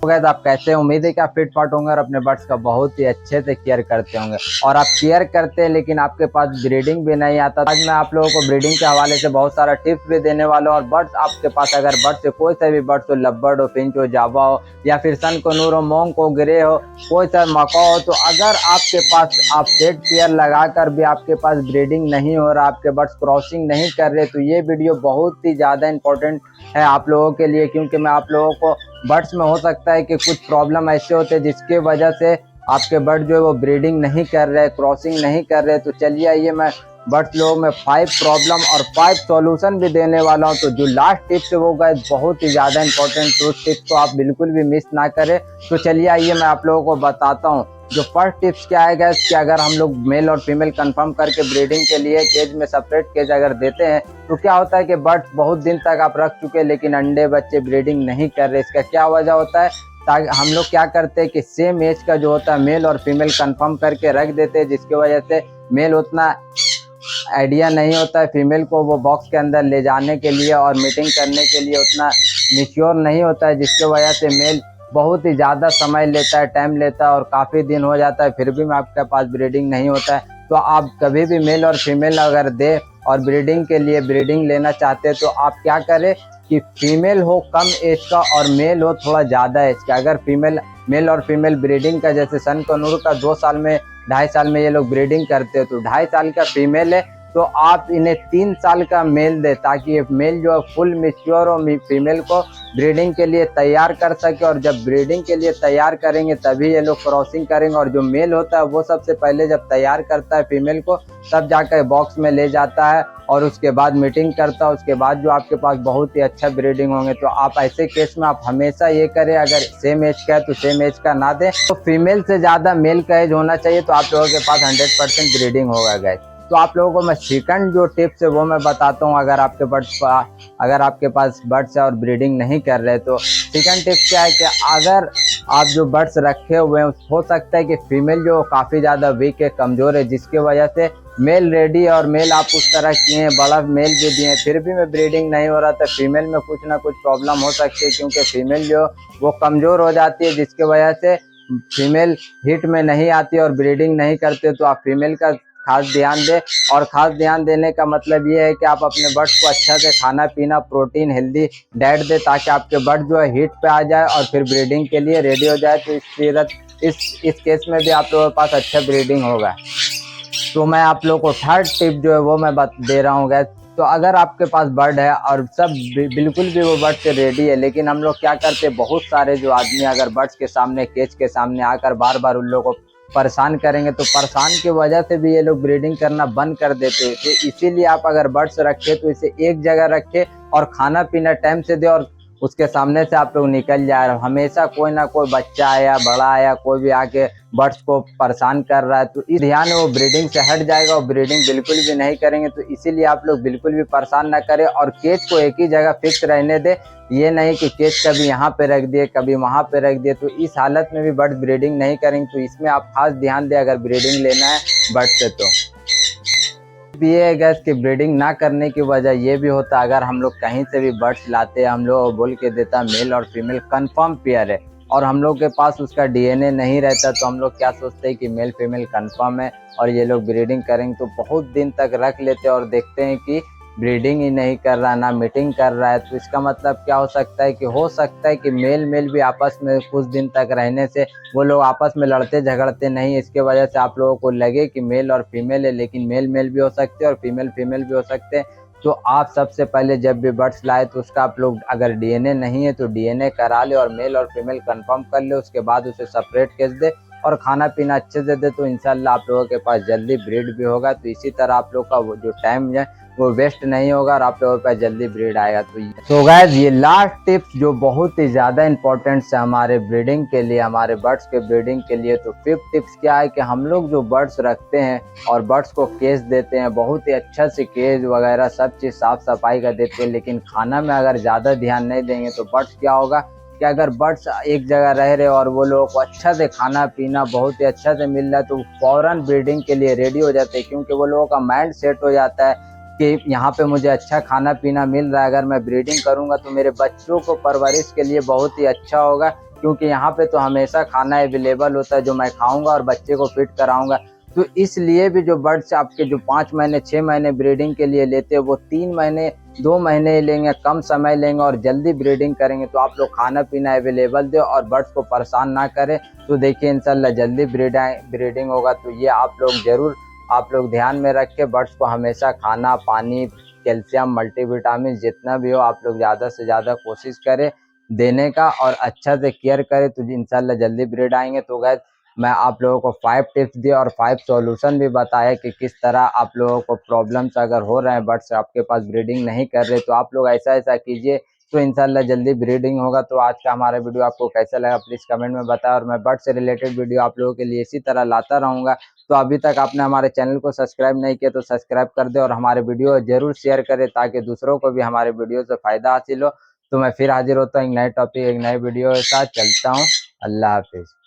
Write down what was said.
तो गाइस आप कैसे हैं? उम्मीद है कि आप फिट फाट होंगे और अपने बर्ड्स का बहुत ही अच्छे से केयर करते होंगे। और आप केयर करते हैं लेकिन आपके पास ब्रीडिंग भी नहीं आता। आज मैं आप लोगों को ब्रीडिंग के हवाले से बहुत सारा टिप्स भी देने वाला हूँ। और बर्ड्स आपके पास अगर बर्ड्स से कोई सा भी बर्ड्स हो, लवबर्ड हो, फिंच हो, जावा हो या फिर सनकनूर हो, मोंक हो, ग्रे हो, कोई सा मका हो, तो अगर आपके पास आप सेट पेयर लगाकर भी आपके पास ब्रीडिंग नहीं हो रहा, आपके बर्ड्स क्रॉसिंग नहीं कर रहे, तो ये वीडियो बहुत ही ज्यादा इंपॉर्टेंट है आप लोगों के लिए। क्योंकि मैं आप लोगों को बर्ड्स में हो सकता है कि कुछ प्रॉब्लम ऐसे होते हैं जिसके वजह से आपके बर्ड जो है वो ब्रीडिंग नहीं कर रहे, क्रॉसिंग नहीं कर रहे। तो चलिए आइए मैं बर्ड्स लोगों में 5 प्रॉब्लम और 5 सॉल्यूशन भी देने वाला हूं। तो जो लास्ट टिप्स है वो गाइस बहुत ही ज्यादा इंपॉर्टेंट, तो उस टिप्स को आप बिल्कुल भी मिस ना करें। तो चलिए आइए मैं आप लोगों को बताता हूँ। जो फर्स्ट टिप्स क्या है गाइस कि अगर हम लोग मेल और फीमेल कंफर्म करके ब्रीडिंग के लिए केज में सेपरेट केज अगर देते हैं तो क्या होता है कि बर्ड्स बहुत दिन तक आप रख चुके हैं लेकिन अंडे बच्चे ब्रीडिंग नहीं कर रहे। इसका क्या वजह होता है? ताकि हम लोग क्या करते हैं कि सेम एज का जो होता है मेल और फीमेल कंफर्म करके रख देते हैं, जिसकी वजह से मेल उतना आइडिया नहीं होता है फीमेल को वो बॉक्स के अंदर ले जाने के लिए और मीटिंग करने के लिए उतना मैच्योर नहीं होता है, जिसकी वजह से मेल बहुत ही ज़्यादा समय लेता है, टाइम लेता है और काफ़ी दिन हो जाता है फिर भी आपके पास ब्रीडिंग नहीं होता है। तो आप कभी भी मेल और फीमेल अगर दे और ब्रीडिंग के लिए ब्रीडिंग लेना चाहते हैं तो आप क्या करें कि फीमेल हो कम एज का और मेल हो थोड़ा ज़्यादा एज का। अगर मेल और फीमेल ब्रीडिंग का जैसे सनकनूर का 2 साल में 2.5 साल में ये लोग ब्रीडिंग करते हैं, तो 2.5 साल का फीमेल है तो आप इन्हें 3 साल का मेल दे ताकि ये मेल जो है फुल मैच्योर हो, फीमेल को ब्रीडिंग के लिए तैयार कर सके। और जब ब्रीडिंग के लिए तैयार करेंगे तभी ये लोग क्रॉसिंग करेंगे। और जो मेल होता है वो सबसे पहले जब तैयार करता है फीमेल को तब जाकर बॉक्स में ले जाता है और उसके बाद मीटिंग करता है। उसके बाद जो आपके पास बहुत ही अच्छा ब्रीडिंग होंगे। तो आप ऐसे केस में आप हमेशा ये करें, अगर सेम एज का है तो सेम एज का ना दें, तो फीमेल से ज्यादा मेल का एज होना चाहिए, तो आप लोगों के पास 100% ब्रीडिंग होगा गाइस। तो आप लोगों को मैं सेकंड जो टिप्स है वो मैं बताता हूँ। अगर आपके पास बर्ड्स है और ब्रीडिंग नहीं कर रहे तो सेकंड टिप्स क्या है कि अगर आप जो बर्ड्स रखे हुए हैं हो सकता है कि फीमेल जो काफ़ी ज़्यादा वीक है, कमज़ोर है, जिसकी वजह से मेल रेडी है और मेल आप उस तरह किए हैं, बड़ा मेल भी दिए फिर भी में ब्रीडिंग नहीं हो रहा, तो फीमेल में कुछ ना कुछ प्रॉब्लम हो सकती है। क्योंकि फीमेल जो वो कमज़ोर हो जाती है जिसकी वजह से फीमेल हिट में नहीं आती और ब्रीडिंग नहीं करते। तो आप फीमेल का खास ध्यान दें। और खास ध्यान देने का मतलब ये है कि आप अपने बर्ड्स को अच्छा से खाना पीना, प्रोटीन, हेल्दी डाइट दें ताकि आपके बर्ड जो है हीट पे आ जाए और फिर ब्रीडिंग के लिए रेडी हो जाए। तो इस केस में भी आप लोगों के पास अच्छा ब्रीडिंग होगा। तो मैं आप लोगों को थर्ड टिप जो है वो मैं दे रहा हूँ गैस। तो अगर आपके पास बर्ड है और सब बिल्कुल भी वो बर्ड से रेडी है, लेकिन हम लोग क्या करते हैं, बहुत सारे जो आदमी अगर बर्ड्स के सामने केज के सामने आकर बार बार उन लोगों को परेशान करेंगे तो परेशान की वजह से भी ये लोग ब्रीडिंग करना बंद कर देते हैं। तो इसीलिए आप अगर बर्ड्स रखे तो इसे एक जगह रखे और खाना पीना टाइम से दे और उसके सामने से आप लोग निकल जाए। हमेशा कोई ना कोई बच्चा आया, बड़ा आया, कोई भी आके बर्ड्स को परेशान कर रहा है तो इस ध्यान वो ब्रीडिंग से हट जाएगा और ब्रीडिंग बिल्कुल भी नहीं करेंगे। तो इसीलिए आप लोग बिल्कुल भी परेशान ना करें और केज को एक ही जगह फिक्स रहने दे। ये नहीं कि केज कभी यहाँ पे रख दिए कभी वहाँ पे रख दिए, तो इस हालत में भी बर्ड ब्रीडिंग नहीं करेंगे। तो इसमें आप खास ध्यान दें अगर ब्रीडिंग लेना है बर्ड से। तो ये है गैस कि ब्रीडिंग ना करने की वजह ये भी होता है, अगर हम लोग कहीं से भी बर्ड्स लाते हैं, हम लोग बोल के देता मेल और फीमेल कंफर्म पेयर है और हम लोग के पास उसका डीएनए नहीं रहता, तो हम लोग क्या सोचते हैं कि मेल फीमेल कंफर्म है और ये लोग ब्रीडिंग करेंगे। तो बहुत दिन तक रख लेते हैं और देखते हैं कि ब्रीडिंग ही नहीं कर रहा, ना मीटिंग कर रहा है। तो इसका मतलब क्या हो सकता है कि मेल भी आपस में कुछ दिन तक रहने से वो लोग आपस में लड़ते झगड़ते नहीं, इसके वजह से आप लोगों को लगे कि मेल और फीमेल है, लेकिन मेल भी हो सकते हैं और फीमेल भी हो सकते हैं। तो आप सबसे पहले जब भी बर्ड्स लाए तो उसका आप लोग अगर डीएनए नहीं है तो डीएनए करा ले और मेल और फीमेल कंफर्म कर ले। उसके बाद उसे सेपरेट केज दे और खाना पीना अच्छे से दे, तो इंशाल्लाह आप लोगों के पास जल्दी ब्रीड भी होगा। तो इसी तरह आप लोग का वो जो टाइम है वो वेस्ट नहीं होगा और आप लोगों के पास जल्दी ब्रीड आएगा। तो गाइस ये लास्ट टिप्स जो बहुत ही ज़्यादा इंपॉर्टेंट है हमारे ब्रीडिंग के लिए, हमारे बर्ड्स के ब्रीडिंग के लिए। तो फिफ्थ टिप्स क्या है कि हम लोग जो बर्ड्स रखते हैं और बर्ड्स को केज देते हैं, बहुत ही अच्छा से केज वगैरह सब चीज़ साफ सफाई का देते हैं, लेकिन खाना में अगर ज़्यादा ध्यान नहीं देंगे तो बर्ड्स क्या होगा कि अगर बर्ड्स एक जगह रह रहे और वो लोगों को अच्छा से खाना पीना बहुत ही अच्छा से मिल रहा है तो फौरन ब्रीडिंग के लिए रेडी हो जाते हैं। क्योंकि वो लोगों का माइंड सेट हो जाता है कि यहाँ पे मुझे अच्छा खाना पीना मिल रहा है, अगर मैं ब्रीडिंग करूँगा तो मेरे बच्चों को परवरिश के लिए बहुत ही अच्छा होगा। क्योंकि यहाँ पे तो हमेशा खाना अवेलेबल होता है जो मैं खाऊंगा और बच्चे को फिट कराऊंगा। तो इसलिए भी जो बर्ड्स आपके जो 5 महीने 6 महीने ब्रीडिंग के लिए लेते हैं वो 3 महीने 2 महीने लेंगे, कम समय लेंगे और जल्दी ब्रीडिंग करेंगे। तो आप लोग खाना पीना अवेलेबल दो और बर्ड्स को परेशान ना करें। तो देखिए इंशाल्लाह जल्दी ब्रीडिंग होगा। तो ये आप लोग ध्यान में रख के बर्ड्स को हमेशा खाना पानी कैल्शियम मल्टीविटामिन जितना भी हो आप लोग ज़्यादा से ज़्यादा कोशिश करें देने का और अच्छा से केयर करें। तो इंशाल्लाह जल्दी ब्रीड आएंगे। तो गाइस मैं आप लोगों को 5 टिप्स दिए और 5 सॉल्यूशन भी बताया कि किस तरह आप लोगों को प्रॉब्लम्स अगर हो रहे हैं बर्ड्स आपके पास ब्रीडिंग नहीं कर रहे तो आप लोग ऐसा ऐसा कीजिए तो इंशाल्लाह जल्दी ब्रीडिंग होगा। तो आज का हमारा वीडियो आपको कैसा लगा प्लीज़ कमेंट में बताएं और मैं बर्ड से रिलेटेड वीडियो आप लोगों के लिए इसी तरह लाता रहूँगा। तो अभी तक आपने हमारे चैनल को सब्सक्राइब नहीं किया तो सब्सक्राइब कर दे और हमारे वीडियो जरूर शेयर करें ताकि दूसरों को भी हमारे वीडियो से फ़ायदा हासिल हो। तो मैं फिर हाजिर होता हूँ एक नए टॉपिक एक नए वीडियो के साथ। चलता हूँ। अल्लाह हाफिज़।